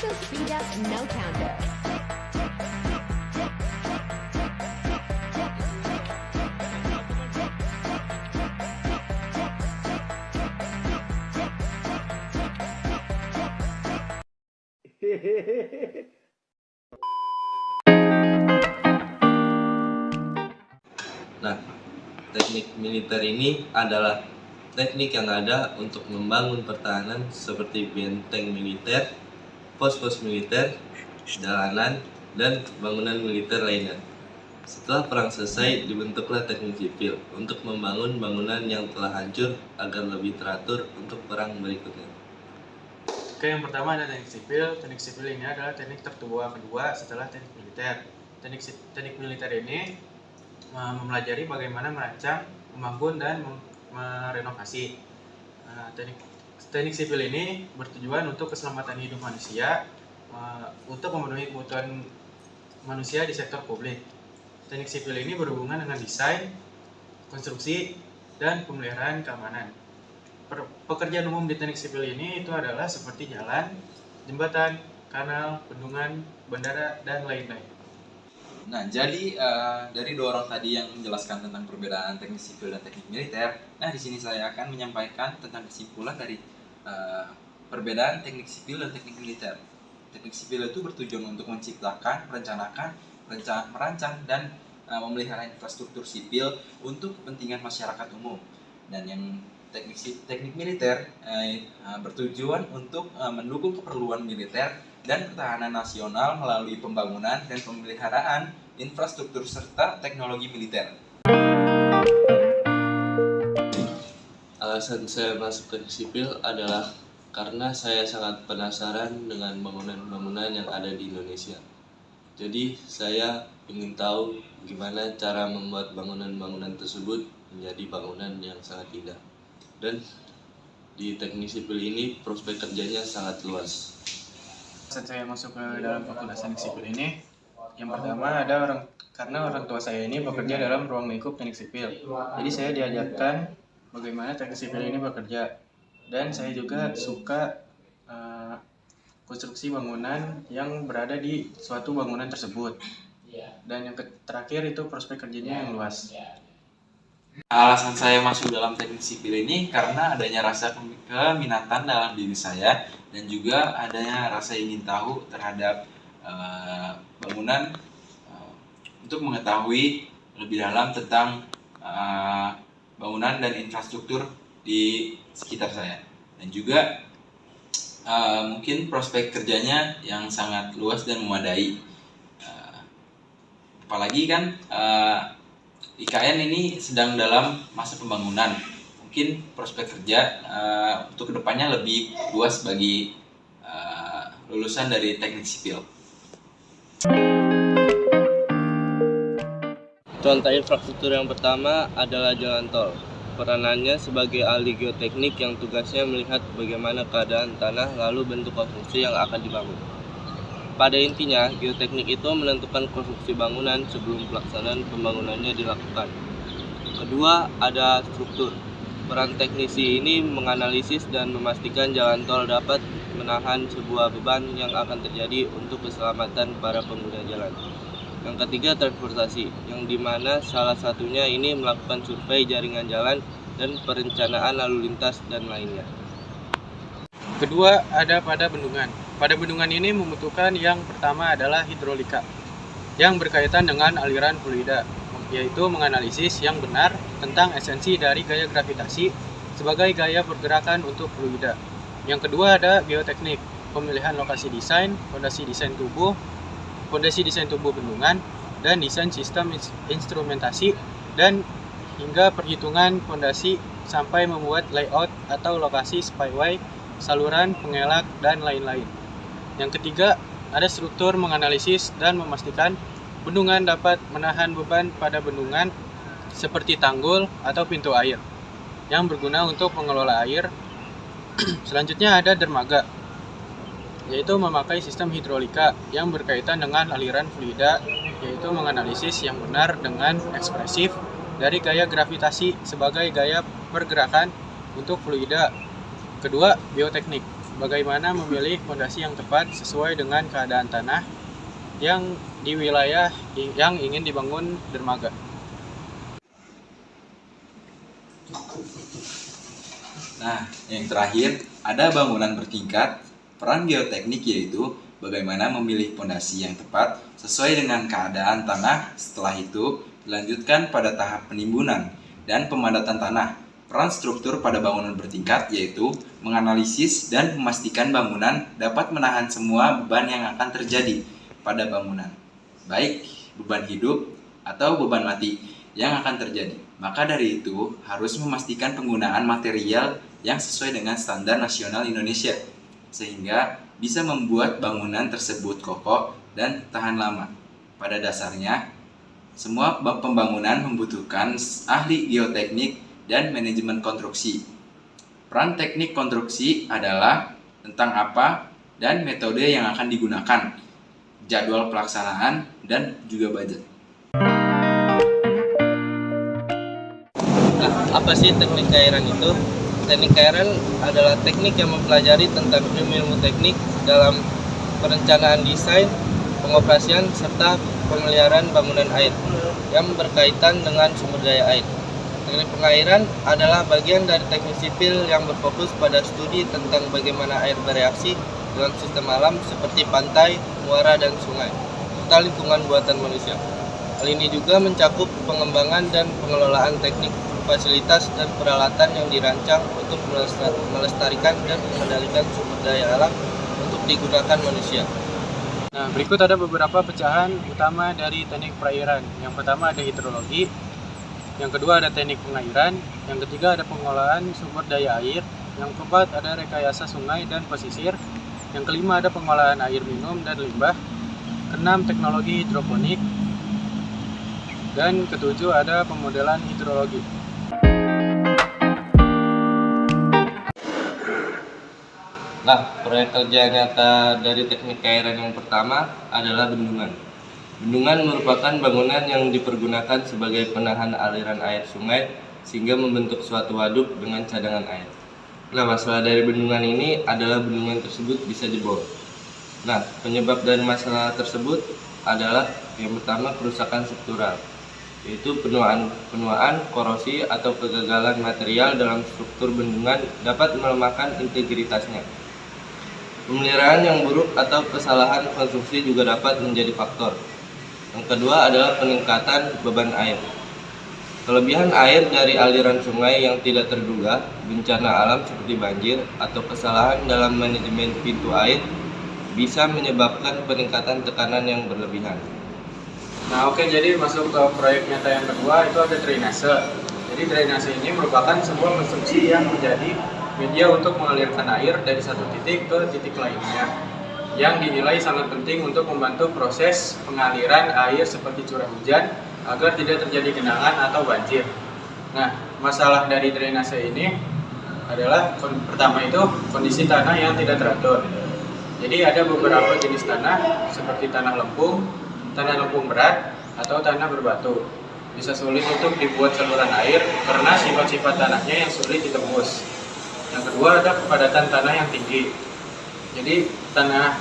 Also speed up no counter. Nah, teknik militer ini adalah teknik yang ada untuk membangun pertahanan seperti benteng militer, pos-pos militer, jalanan, dan bangunan militer lainnya. Setelah perang selesai, dibentuklah teknik sipil untuk membangun bangunan yang telah hancur agar lebih teratur untuk perang berikutnya. Oke, yang pertama ada teknik sipil. Teknik sipil ini adalah teknik tertua kedua setelah teknik militer. Teknik militer ini mempelajari bagaimana merancang, membangun, dan merenovasi. Teknik sipil ini bertujuan untuk keselamatan hidup manusia, untuk memenuhi kebutuhan manusia di sektor publik. Teknik sipil ini berhubungan dengan desain, konstruksi, dan pemeliharaan keamanan. Pekerjaan umum di teknik sipil ini itu adalah seperti jalan, jembatan, kanal, bendungan, bandara, dan lain-lain. Nah, jadi dari dua orang tadi yang menjelaskan tentang perbedaan teknik sipil dan teknik militer, nah di sini saya akan menyampaikan tentang kesimpulan dari perbedaan teknik sipil dan teknik militer. Teknik sipil itu bertujuan untuk menciptakan, merencanakan, merancang, dan memelihara infrastruktur sipil untuk kepentingan masyarakat umum. Dan yang teknik militer bertujuan untuk mendukung keperluan militer dan pertahanan nasional melalui pembangunan dan pemeliharaan infrastruktur serta teknologi militer. Alasan saya masuk teknik sipil adalah karena saya sangat penasaran dengan bangunan-bangunan yang ada di Indonesia. Jadi saya ingin tahu gimana cara membuat bangunan-bangunan tersebut menjadi bangunan yang sangat indah. Dan di teknik sipil ini prospek kerjanya sangat luas. Saat saya masuk ke dalam fakultas teknik sipil ini, yang pertama ada karena orang tua saya ini bekerja dalam ruang lingkup teknik sipil. Jadi saya diajarkan bagaimana teknik sipil ini bekerja. Dan saya juga suka konstruksi bangunan yang berada di suatu bangunan tersebut. Dan yang terakhir itu prospek kerjanya yang luas. Alasan saya masuk dalam teknik sipil ini karena adanya rasa keminatan dalam diri saya dan juga adanya rasa ingin tahu terhadap bangunan untuk mengetahui lebih dalam tentang bangunan dan infrastruktur di sekitar saya. Dan juga mungkin prospek kerjanya yang sangat luas dan memadai. Apalagi kan IKN ini sedang dalam masa pembangunan. Mungkin prospek kerja untuk kedepannya lebih luas bagi lulusan dari teknik sipil. Contoh infrastruktur yang pertama adalah jalan tol. Peranannya sebagai ahli geoteknik yang tugasnya melihat bagaimana keadaan tanah lalu bentuk konstruksi yang akan dibangun. Pada intinya, geoteknik itu menentukan konstruksi bangunan sebelum pelaksanaan pembangunannya dilakukan. Kedua, ada struktur. Peran teknisi ini menganalisis dan memastikan jalan tol dapat menahan sebuah beban yang akan terjadi untuk keselamatan para pengguna jalan. Yang ketiga, transportasi, yang dimana salah satunya ini melakukan survei jaringan jalan dan perencanaan lalu lintas dan lainnya. Kedua, ada pada bendungan. Pada bendungan ini membutuhkan yang pertama adalah hidrolika, yang berkaitan dengan aliran fluida, yaitu menganalisis yang benar tentang esensi dari gaya gravitasi sebagai gaya pergerakan untuk fluida. Yang kedua ada geoteknik, pemilihan lokasi desain, fondasi desain tubuh bendungan, dan desain sistem instrumentasi, dan hingga perhitungan fondasi sampai membuat layout atau lokasi spyway, saluran, pengelak, dan lain-lain. Yang ketiga, ada struktur menganalisis dan memastikan bendungan dapat menahan beban pada bendungan seperti tanggul atau pintu air yang berguna untuk mengelola air. Selanjutnya ada dermaga, yaitu memakai sistem hidrolika yang berkaitan dengan aliran fluida, yaitu menganalisis yang benar dengan ekspresif dari gaya gravitasi sebagai gaya pergerakan untuk fluida. Kedua, bioteknik, bagaimana memilih fondasi yang tepat sesuai dengan keadaan tanah yang di wilayah yang ingin dibangun dermaga. Nah, yang terakhir, ada bangunan bertingkat. Peran geoteknik yaitu bagaimana memilih fondasi yang tepat sesuai dengan keadaan tanah. Setelah itu, dilanjutkan pada tahap penimbunan dan pemadatan tanah. Peran struktur pada bangunan bertingkat yaitu menganalisis dan memastikan bangunan dapat menahan semua beban yang akan terjadi pada bangunan, baik beban hidup atau beban mati yang akan terjadi. Maka dari itu harus memastikan penggunaan material yang sesuai dengan standar nasional Indonesia, sehingga bisa membuat bangunan tersebut kokoh dan tahan lama. Pada dasarnya, semua pembangunan membutuhkan ahli geoteknik dan manajemen konstruksi. Peran teknik konstruksi adalah tentang apa dan metode yang akan digunakan, jadwal pelaksanaan, dan juga budget. Nah, apa sih teknik keairan itu? Teknik keairan adalah teknik yang mempelajari tentang ilmu teknik dalam perencanaan desain, pengoperasian, serta pemeliharaan bangunan air yang berkaitan dengan sumber daya air. Teknik pengairan adalah bagian dari teknik sipil yang berfokus pada studi tentang bagaimana air bereaksi dengan sistem alam seperti pantai, muara, dan sungai, serta lingkungan buatan manusia. Hal ini juga mencakup pengembangan dan pengelolaan teknik fasilitas dan peralatan yang dirancang untuk melestarikan dan mengendalikan sumber daya alam untuk digunakan manusia. Nah, berikut ada beberapa pecahan utama dari teknik perairan. Yang pertama ada hidrologi, yang kedua ada teknik pengairan, yang ketiga ada pengolahan sumber daya air, yang keempat ada rekayasa sungai dan pesisir, yang kelima ada pengolahan air minum dan limbah, keenam teknologi hidroponik, dan ketujuh ada pemodelan hidrologi. Nah, proyek kerja nyata dari teknik keairan yang pertama adalah bendungan. Bendungan merupakan bangunan yang dipergunakan sebagai penahan aliran air sungai sehingga membentuk suatu waduk dengan cadangan air. Nah, masalah dari bendungan ini adalah bendungan tersebut bisa jebol. Nah, penyebab dari masalah tersebut adalah yang pertama kerusakan struktural, yaitu penuaan, korosi atau kegagalan material dalam struktur bendungan dapat melemahkan integritasnya. Pemeliharaan yang buruk atau kesalahan konstruksi juga dapat menjadi faktor. Yang kedua adalah peningkatan beban air. Kelebihan air dari aliran sungai yang tidak terduga, bencana alam seperti banjir, atau kesalahan dalam manajemen pintu air bisa menyebabkan peningkatan tekanan yang berlebihan. Nah, oke, jadi masuk ke proyek nyata yang kedua itu ada drainase. Jadi drainase ini merupakan sebuah konstruksi yang menjadi media untuk mengalirkan air dari satu titik ke titik lainnya, yang dinilai sangat penting untuk membantu proses pengaliran air seperti curah hujan agar tidak terjadi genangan atau banjir. Nah, masalah dari drainase ini adalah pertama itu kondisi tanah yang tidak teratur. Jadi ada beberapa jenis tanah seperti tanah lempung berat, atau tanah berbatu. Bisa sulit untuk dibuat saluran air karena sifat-sifat tanahnya yang sulit ditembus. Yang kedua ada kepadatan tanah yang tinggi. Jadi tanah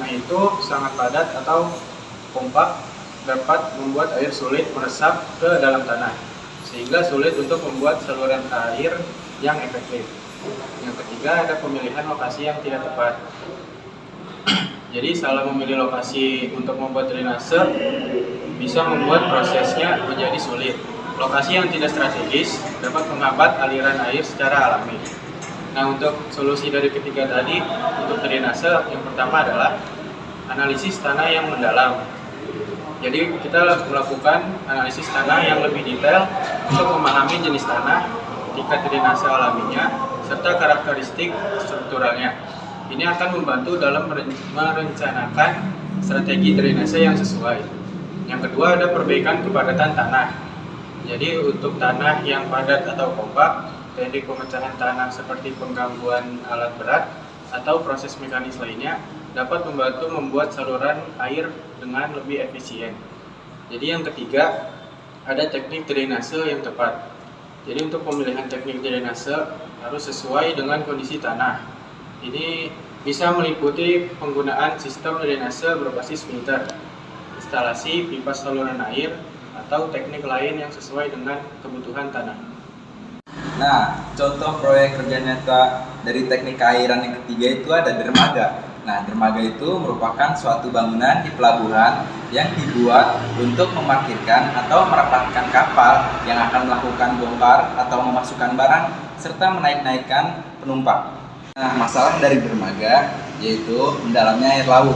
itu sangat padat atau kompak, dapat membuat air sulit meresap ke dalam tanah, sehingga sulit untuk membuat saluran air yang efektif. Yang ketiga ada pemilihan lokasi yang tidak tepat. Jadi salah memilih lokasi untuk membuat drainase bisa membuat prosesnya menjadi sulit. Lokasi yang tidak strategis dapat menghambat aliran air secara alami. Nah, untuk solusi dari ketiga tadi, untuk drainase yang pertama adalah analisis tanah yang mendalam. Jadi kita melakukan analisis tanah yang lebih detail untuk memahami jenis tanah, tingkat drainase alaminya, serta karakteristik strukturalnya. Ini akan membantu dalam merencanakan strategi drainase yang sesuai. Yang kedua ada perbaikan kepadatan tanah. Jadi untuk tanah yang padat atau kompak, teknik pemecahan tanah seperti penggangguan alat berat atau proses mekanis lainnya dapat membantu membuat saluran air dengan lebih efisien. Jadi yang ketiga ada teknik drainase yang tepat. Jadi untuk pemilihan teknik drainase harus sesuai dengan kondisi tanah. Ini bisa meliputi penggunaan sistem drainase berbasis filter, instalasi pipa saluran air, atau teknik lain yang sesuai dengan kebutuhan tanah. Nah, contoh proyek kerja nyata dari teknik keairan yang ketiga itu ada dermaga. Nah, dermaga itu merupakan suatu bangunan di pelabuhan yang dibuat untuk memarkirkan atau merapatkan kapal yang akan melakukan bongkar atau memasukkan barang serta menaik-naikkan penumpang. Nah, masalah dari dermaga yaitu mendalamnya air laut.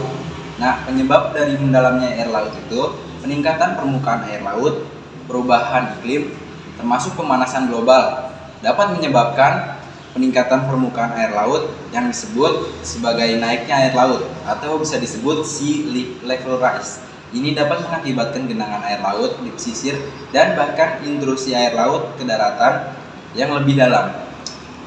Nah, penyebab dari mendalamnya air laut itu peningkatan permukaan air laut, perubahan iklim, termasuk pemanasan global dapat menyebabkan peningkatan permukaan air laut yang disebut sebagai naiknya air laut atau bisa disebut sea level rise. Ini dapat mengakibatkan genangan air laut di pesisir dan bahkan intrusi air laut ke daratan yang lebih dalam.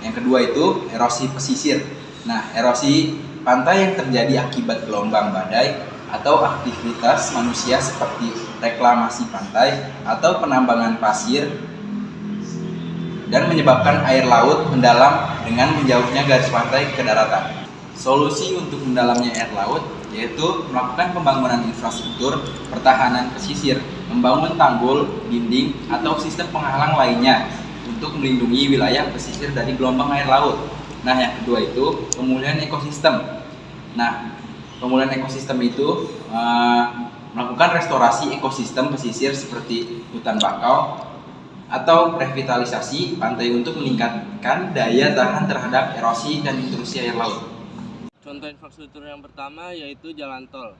Yang kedua itu erosi pesisir. Nah, erosi pantai yang terjadi akibat gelombang badai atau aktivitas manusia seperti reklamasi pantai atau penambangan pasir dan menyebabkan air laut mendalam dengan menjauhnya garis pantai ke daratan. Solusi untuk mendalamnya air laut yaitu melakukan pembangunan infrastruktur pertahanan pesisir, membangun tanggul, dinding, atau sistem penghalang lainnya untuk melindungi wilayah pesisir dari gelombang air laut. Nah, yang kedua itu pemulihan ekosistem. Nah, pemulihan ekosistem itu melakukan restorasi ekosistem pesisir seperti hutan bakau atau revitalisasi pantai untuk meningkatkan daya tahan terhadap erosi dan intrusi air laut. Contoh infrastruktur yang pertama yaitu jalan tol.